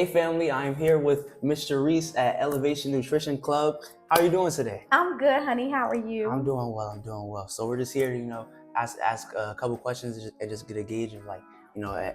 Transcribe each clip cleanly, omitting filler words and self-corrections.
Hey family, I'm here with Mr. Reese at Elevation Nutrition Club. How are you doing today? I'm good, honey. How are you? I'm doing well. I'm doing well. So we're just here to, ask a couple questions and just get a gauge of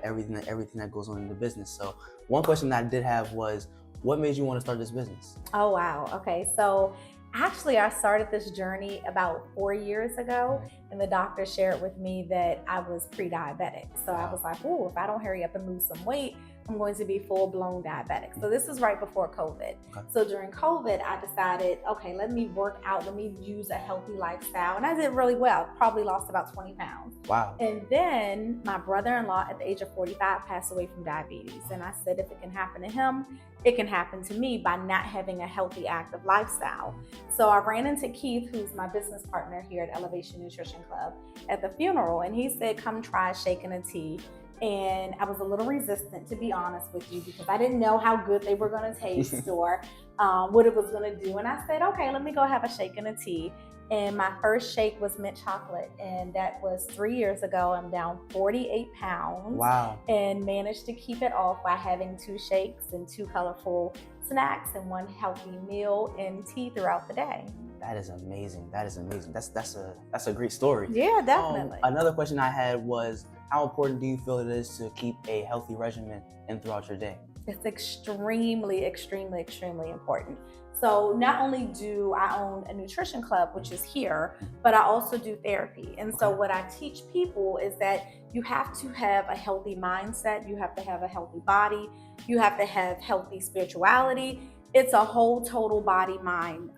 everything that goes on in the business. So one question that I did have was, what made you want to start this business? Oh, wow. Okay. So actually, I started this journey about 4 years ago, and the doctor shared with me that I was pre diabetic. So I was like, oh, if I don't hurry up and lose some weight, I'm going to be full blown diabetic. So this is right before COVID. Okay. So during COVID, I decided, okay, let me work out, let me use a healthy lifestyle. And I did really well, probably lost about 20 pounds. Wow. And then my brother in law at the age of 45 passed away from diabetes. And I said, if it can happen to him, it can happen to me by not having a healthy, active lifestyle. So I ran into Keith, who's my business partner here at Elevation Nutrition Club, at the funeral. And he said, come try shaking a tea. And I was a little resistant, to be honest with you, because I didn't know how good they were going to taste or what it was going to do. And I said, okay, let me go have a shake and a tea. And my first shake was mint chocolate. And that was 3 years ago. I'm down 48 pounds. Wow. And managed to keep it off by having 2 shakes and 2 colorful snacks and 1 healthy meal and tea throughout the day. That is amazing. That's a great story. Yeah, definitely. Another question I had was, how important do you feel it is to keep a healthy regimen in throughout your day? It's extremely, extremely, extremely important. So not only do I own a nutrition club, which is here, but I also do therapy. And so what I teach people is that you have to have a healthy mindset, you have to have a healthy body, you have to have healthy spirituality. It's a whole total body mind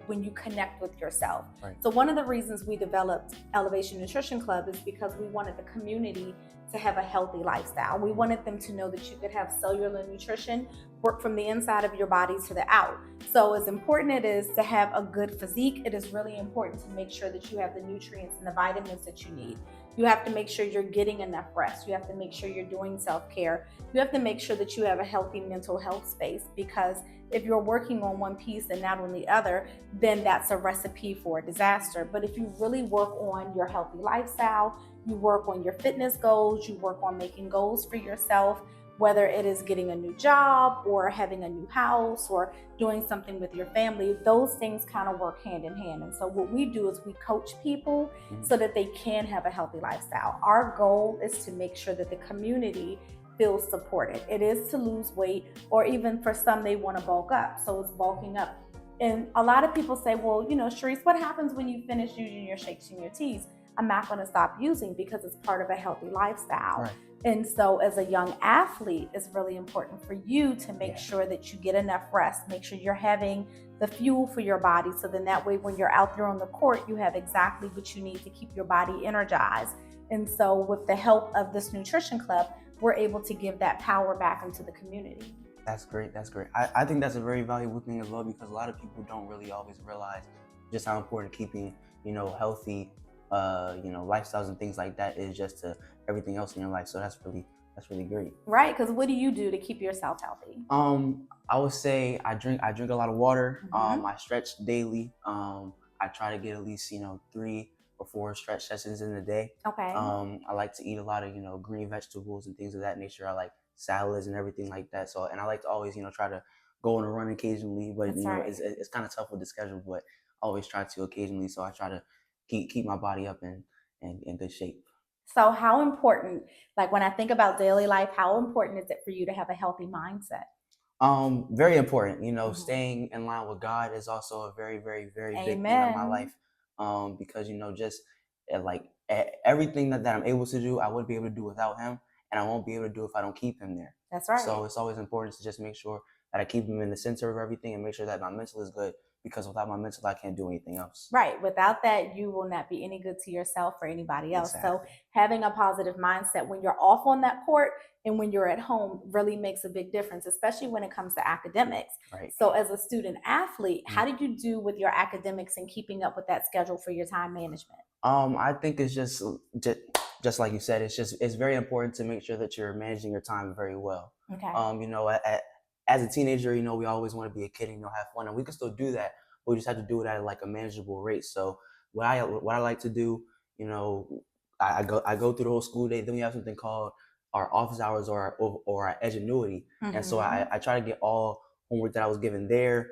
when you connect with yourself. Right. So one of the reasons we developed Elevation Nutrition Club is because we wanted the community to have a healthy lifestyle. We wanted them to know that you could have cellular nutrition work from the inside of your body to the out. So as important it is to have a good physique, it is really important to make sure that you have the nutrients and the vitamins that you need. You have to make sure you're getting enough rest. You have to make sure you're doing self-care. You have to make sure that you have a healthy mental health space, because if you're working on one piece and not on the other, then that's a recipe for a disaster. But if you really work on your healthy lifestyle, you work on your fitness goals, you work on making goals for yourself, whether it is getting a new job or having a new house or doing something with your family, those things kind of work hand in hand. And so what we do is we coach people so that they can have a healthy lifestyle. Our goal is to make sure that the community feels supported. It is to lose weight, or even for some, they want to bulk up. So it's bulking up. And a lot of people say, well, Sharice, what happens when you finish using your shakes and your teas? I'm not going to stop using, because it's part of a healthy lifestyle. Right. And so as a young athlete, it's really important for you to make sure that you get enough rest, make sure you're having the fuel for your body. So then that way, when you're out there on the court, you have exactly what you need to keep your body energized. And so with the help of this nutrition club, we're able to give that power back into the community. That's great. That's great. I think that's a very valuable thing as well, because a lot of people don't really always realize just how important keeping, healthy, lifestyles and things like that is just to everything else in your life. So that's really great. Right. Because what do you do to keep yourself healthy? I would say I drink a lot of water. Mhm. I stretch daily. I try to get at least, 3 or 4 stretch sessions in a day. Okay. I like to eat a lot of, green vegetables and things of that nature. I like salads and everything like that. So, and I like to always, try to go on a run occasionally, but That's right. it's kind of tough with the schedule, but I always try to occasionally. So I try to keep my body up in good shape. So how important, like when I think about daily life, how important is it for you to have a healthy mindset? Very important. Mhm. Staying in line with God is also a very, very, very big thing in my Amen. life. Because just everything that I'm able to do, I wouldn't be able to do without Him, and I won't be able to do if I don't keep Him there. That's right. So it's always important to just make sure that I keep Him in the center of everything, and make sure that my mental is good. Because without my mental, I can't do anything else. Right. Without that, you will not be any good to yourself or anybody else. So Exactly. having a positive mindset when you're off on that court and when you're at home really makes a big difference, especially when it comes to academics. Right. So as a student athlete, how do you do with your academics and keeping up with that schedule for your time management? I think it's just like you said, it's very important to make sure that you're managing your time very well. Okay. As a teenager, we always want to be a kid and have fun, and we can still do that, but we just have to do it at like a manageable rate. So what I like to do, I go through the whole school day. Then we have something called our office hours or our edgenuity. And so I try to get all homework that I was given there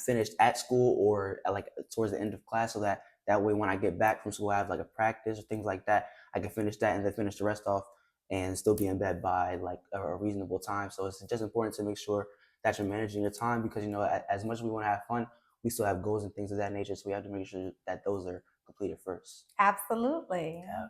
finished at school or like towards the end of class, so that way when I get back from school, I have like a practice or things like that. I can finish that and then finish the rest off and still be in bed by like a reasonable time. So it's just important to make sure that you're managing your time, because as much as we want to have fun, we still have goals and things of that nature. So we have to make sure that those are completed first. Absolutely. Yeah.